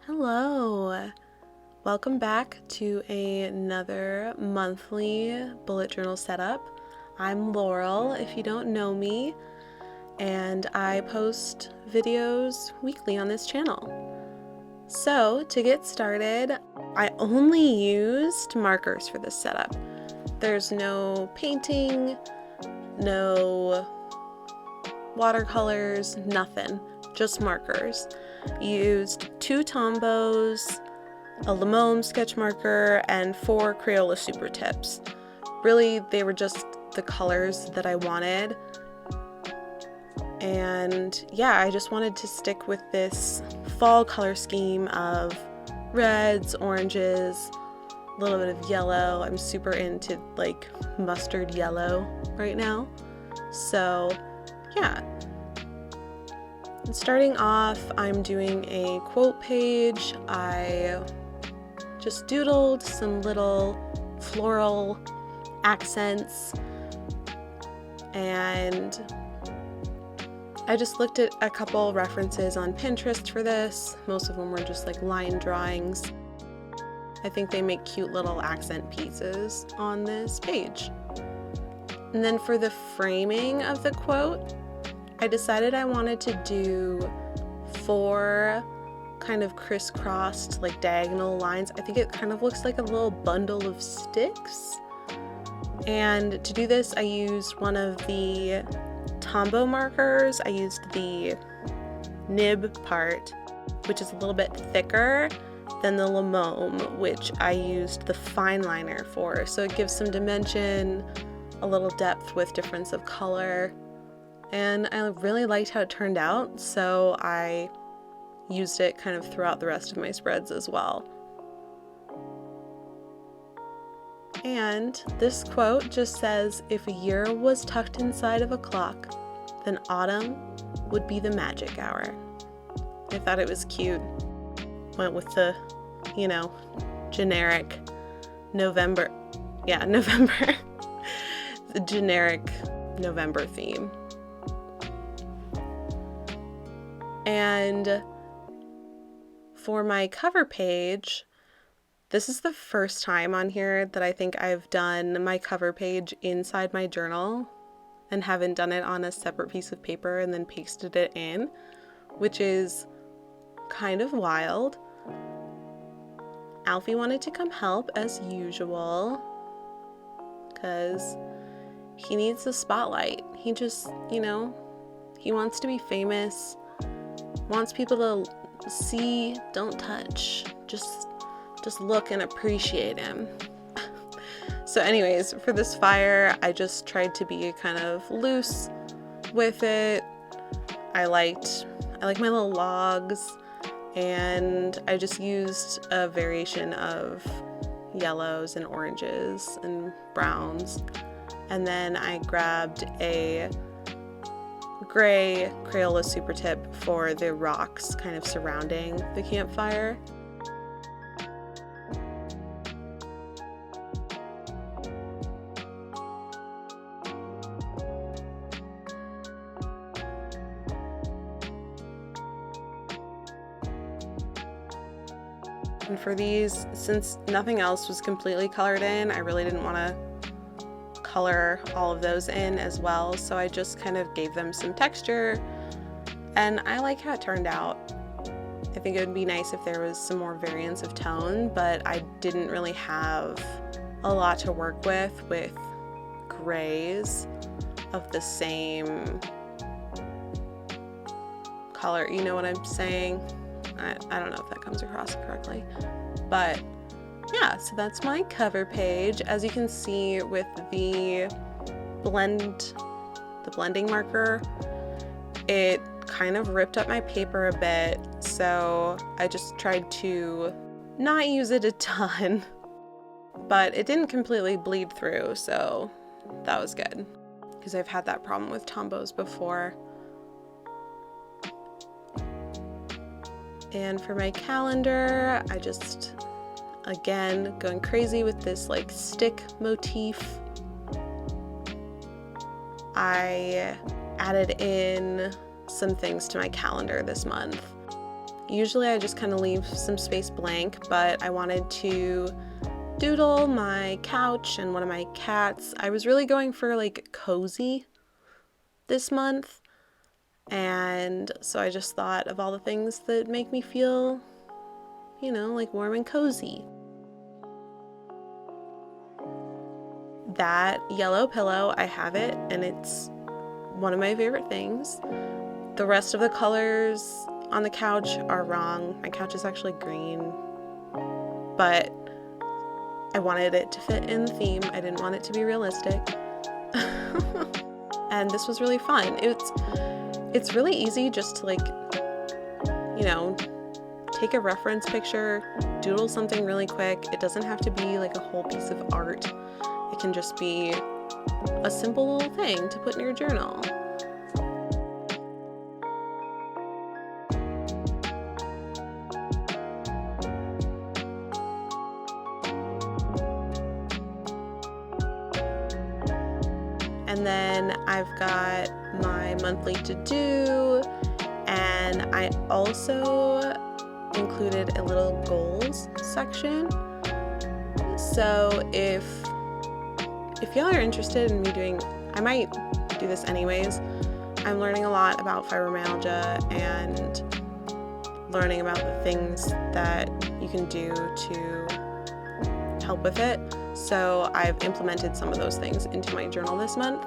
Hello! Welcome back to another monthly bullet journal setup. I'm Laurel, if you don't know me, and I post videos weekly on this channel. So, to get started, I only used markers for this setup. There's no painting, no watercolors, nothing, just markers. Used 2 Tombows, a Lemome sketch marker, and 4 Crayola Supertips. Really, they were just the colors that I wanted. And yeah, I just wanted to stick with this fall color scheme of reds, oranges, a little bit of yellow. I'm super into like mustard yellow right now. So yeah. Starting off, I'm doing a quote page. I just doodled some little floral accents, and I just looked at a couple references on Pinterest for this. Most of them were just like line drawings. I think they make cute little accent pieces on this page. And then for the framing of the quote, I decided I wanted to do 4 kind of crisscrossed, like diagonal lines. I think it kind of looks like a little bundle of sticks. And to do this, I used one of the Tombow markers. I used the nib part, which is a little bit thicker than the Lemome, which I used the fine liner for. So it gives some dimension, a little depth with difference of color. And I really liked how it turned out, so I used it kind of throughout the rest of my spreads as well. And this quote just says, "If a year was tucked inside of a clock, then autumn would be the magic hour." I thought it was cute. Went with the, generic November. Yeah, November. The generic November theme. And for my cover page, this is the first time on here that I think I've done my cover page inside my journal and haven't done it on a separate piece of paper and then pasted it in, which is kind of wild. Alfie wanted to come help as usual because he needs the spotlight. He just, he wants to be famous. Wants people to see, don't touch, just look and appreciate him. So anyways, for this fire, I just tried to be kind of loose with it. I like my little logs, and I just used a variation of yellows and oranges and browns. And then I grabbed a gray Crayola Supertip for the rocks kind of surrounding the campfire. And for these, since nothing else was completely colored in, I really didn't want to color all of those in as well, so I just kind of gave them some texture, and I like how it turned out. I think it would be nice if there was some more variance of tone, but I didn't really have a lot to work with grays of the same color. You know what I'm saying? I don't know if that comes across correctly, but yeah, so that's my cover page. As you can see with the blending marker, it kind of ripped up my paper a bit, so I just tried to not use it a ton, but it didn't completely bleed through, so that was good, because I've had that problem with Tombows before. And for my calendar, I just, again, going crazy with this like stick motif. I added in some things to my calendar this month. Usually I just kind of leave some space blank, but I wanted to doodle my couch and one of my cats. I was really going for like cozy this month, and so I just thought of all the things that make me feel, you know, like warm and cozy. That yellow pillow, I have it, and it's one of my favorite things. The rest of the colors on the couch are wrong. My couch is actually green, but I wanted it to fit in the theme. I didn't want it to be realistic. And this was really fun. It's really easy just to, like, you know, take a reference picture, doodle something really quick. It doesn't have to be like a whole piece of art. It can just be a simple little thing to put in your journal. And then I've got my monthly to-do, and I also included a little goals section. So if y'all are interested in me doing, I might do this anyways. I'm learning a lot about fibromyalgia and learning about the things that you can do to help with it. So I've implemented some of those things into my journal this month.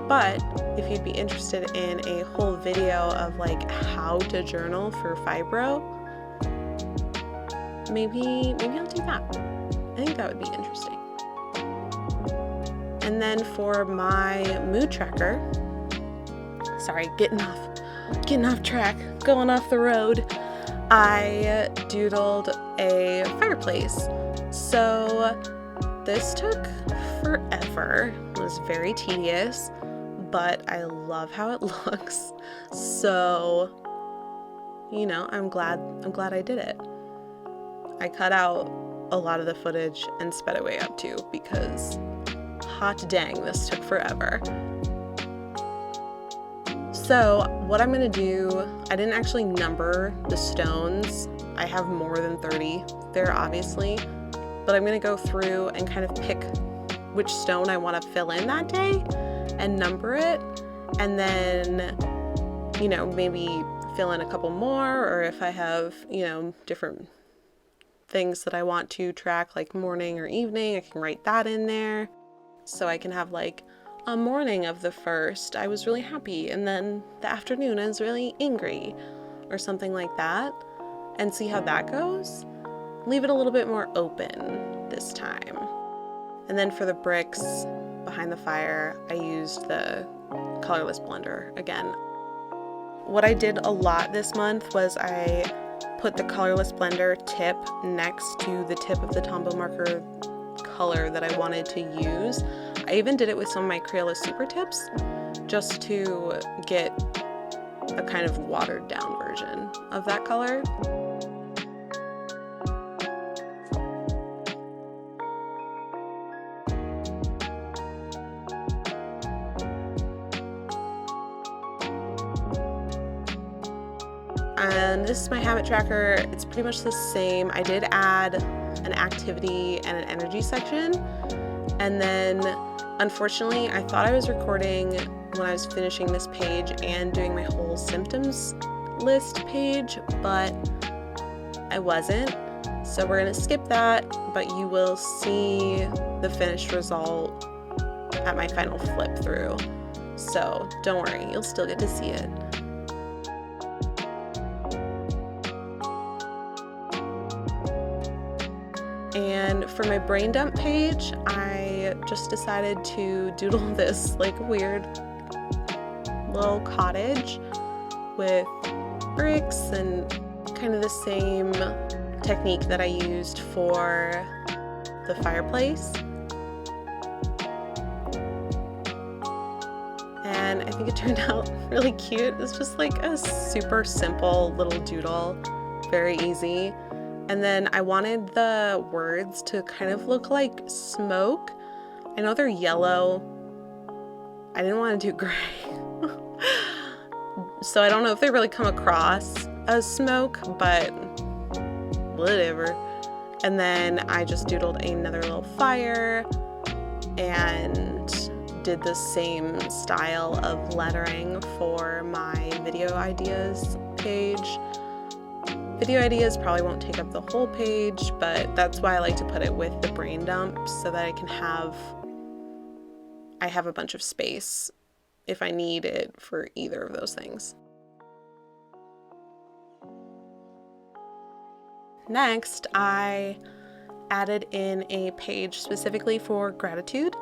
But if you'd be interested in a whole video of like how to journal for fibro, maybe I'll do that. I think that would be interesting. And then for my mood tracker, sorry, getting off track, going off the road, I doodled a fireplace. So this took forever. It was very tedious, but I love how it looks. So, you know, I'm glad I did it. I cut out a lot of the footage and sped it way up too, because hot dang, this took forever. So what I'm gonna do, I didn't actually number the stones. I have more than 30 there, obviously, but I'm gonna go through and kind of pick which stone I want to fill in that day and number it, and then, you know, maybe fill in a couple more, or if I have, you know, different things that I want to track, like morning or evening, I can write that in there. So I can have like a morning of the 1st, I was really happy, and then the afternoon I was really angry, or something like that, and see how that goes. Leave it a little bit more open this time. And then for the bricks behind the fire, I used the colorless blender again. What I did a lot this month was I put the colorless blender tip next to the tip of the Tombow marker color that I wanted to use. I even did it with some of my Crayola Supertips just to get a kind of watered down version of that color. And this is my habit tracker. It's pretty much the same. I did add an activity and an energy section, and then unfortunately I thought I was recording when I was finishing this page and doing my whole symptoms list page, but I wasn't, so we're gonna skip that, but you will see the finished result at my final flip through, so don't worry, you'll still get to see it. And for my brain dump page, I just decided to doodle this like weird little cottage with bricks and kind of the same technique that I used for the fireplace. And I think it turned out really cute. It's just like a super simple little doodle, very easy. And then I wanted the words to kind of look like smoke. I know they're yellow. I didn't want to do gray. So I don't know if they really come across, a smoke, but whatever. And then I just doodled another little fire and did the same style of lettering for my video ideas page. Video ideas probably won't take up the whole page, but that's why I like to put it with the brain dump, so that I have a bunch of space if I need it for either of those things. Next, I added in a page specifically for gratitude.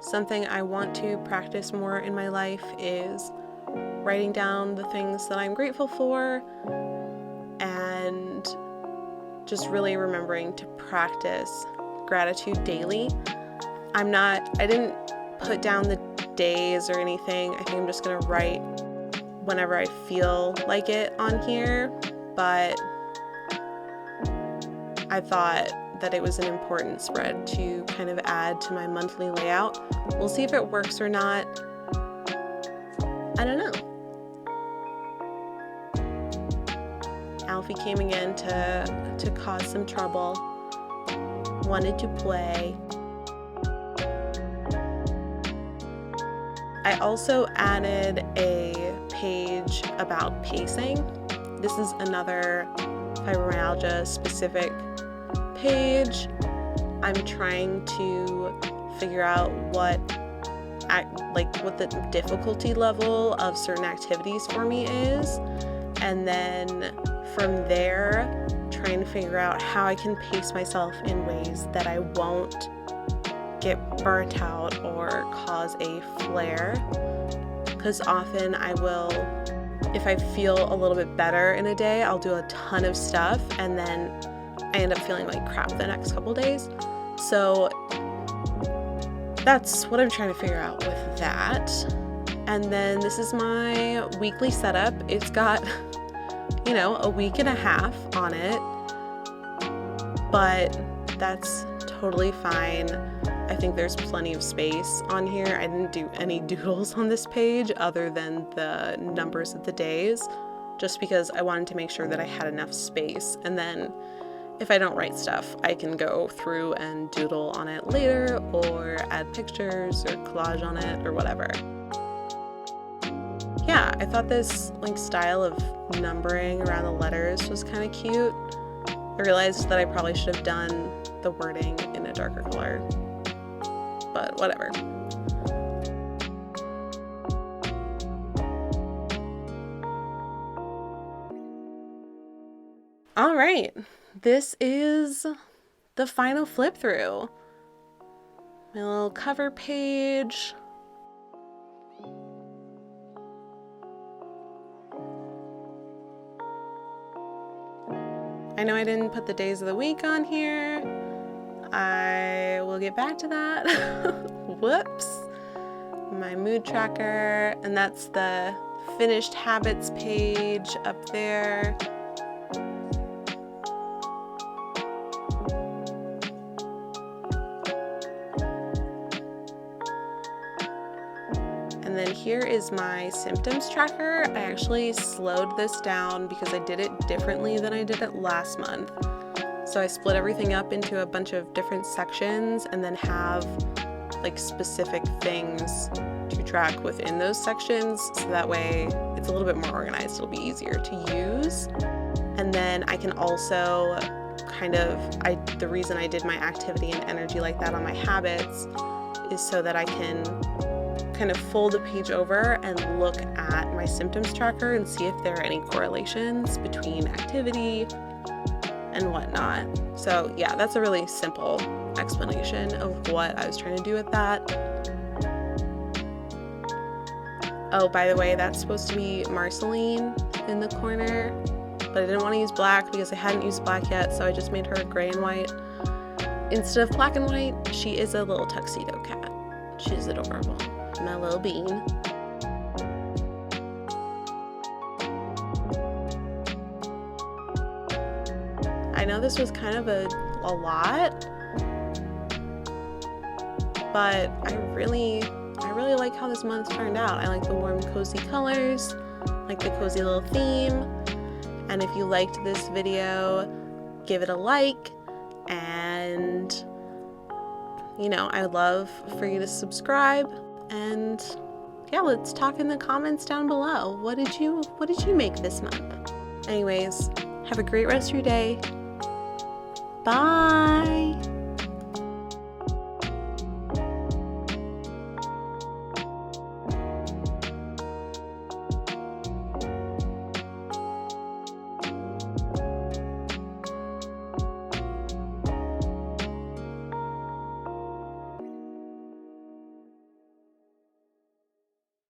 Something I want to practice more in my life is writing down the things that I'm grateful for, and just really remembering to practice gratitude daily. I didn't put down the days or anything. I think I'm just gonna write whenever I feel like it on here, but I thought that it was an important spread to kind of add to my monthly layout. We'll see if it works or not. I don't know. Alfie came again to cause some trouble. Wanted to play. I also added a page about pacing. This is another fibromyalgia specific page. I'm trying to figure out what the difficulty level of certain activities for me is, and then from there trying to figure out how I can pace myself in ways that I won't get burnt out or cause a flare, because often I will, if I feel a little bit better in a day, I'll do a ton of stuff and then I end up feeling like crap the next couple days. So that's what I'm trying to figure out with that. And then this is my weekly setup. It's got, a week and a half on it, but that's totally fine. I think there's plenty of space on here. I didn't do any doodles on this page other than the numbers of the days, just because I wanted to make sure that I had enough space. And then if I don't write stuff, I can go through and doodle on it later, or add pictures or collage on it or whatever. Yeah, I thought this style of numbering around the letters was kind of cute. I realized that I probably should have done the wording in a darker color, but whatever. All right, this is the final flip through. My little cover page. I know I didn't put the days of the week on here. I will get back to that. Whoops. My mood tracker, and that's the finished habits page up there. And then here is my symptoms tracker. I actually slowed this down because I did it differently than I did it last month. So I split everything up into a bunch of different sections and then have specific things to track within those sections, so that way it's a little bit more organized. It'll be easier to use. And then I can also the reason I did my activity and energy like that on my habits is so that I can kind of fold the page over and look at my symptoms tracker and see if there are any correlations between activity and whatnot. So yeah, that's a really simple explanation of what I was trying to do with that. Oh, by the way, that's supposed to be Marceline in the corner, but I didn't want to use black because I hadn't used black yet, so I just made her gray and white. Instead of black and white, she is a little tuxedo cat. She's adorable. My little bean. I know this was kind of a lot, but I really like how this month turned out. I like the warm, cozy colors, like the cozy little theme, And if you liked this video, give it a like, and I would love for you to subscribe, and yeah, let's talk in the comments down below. What did you make this month? Anyways, have a great rest of your day. Bye.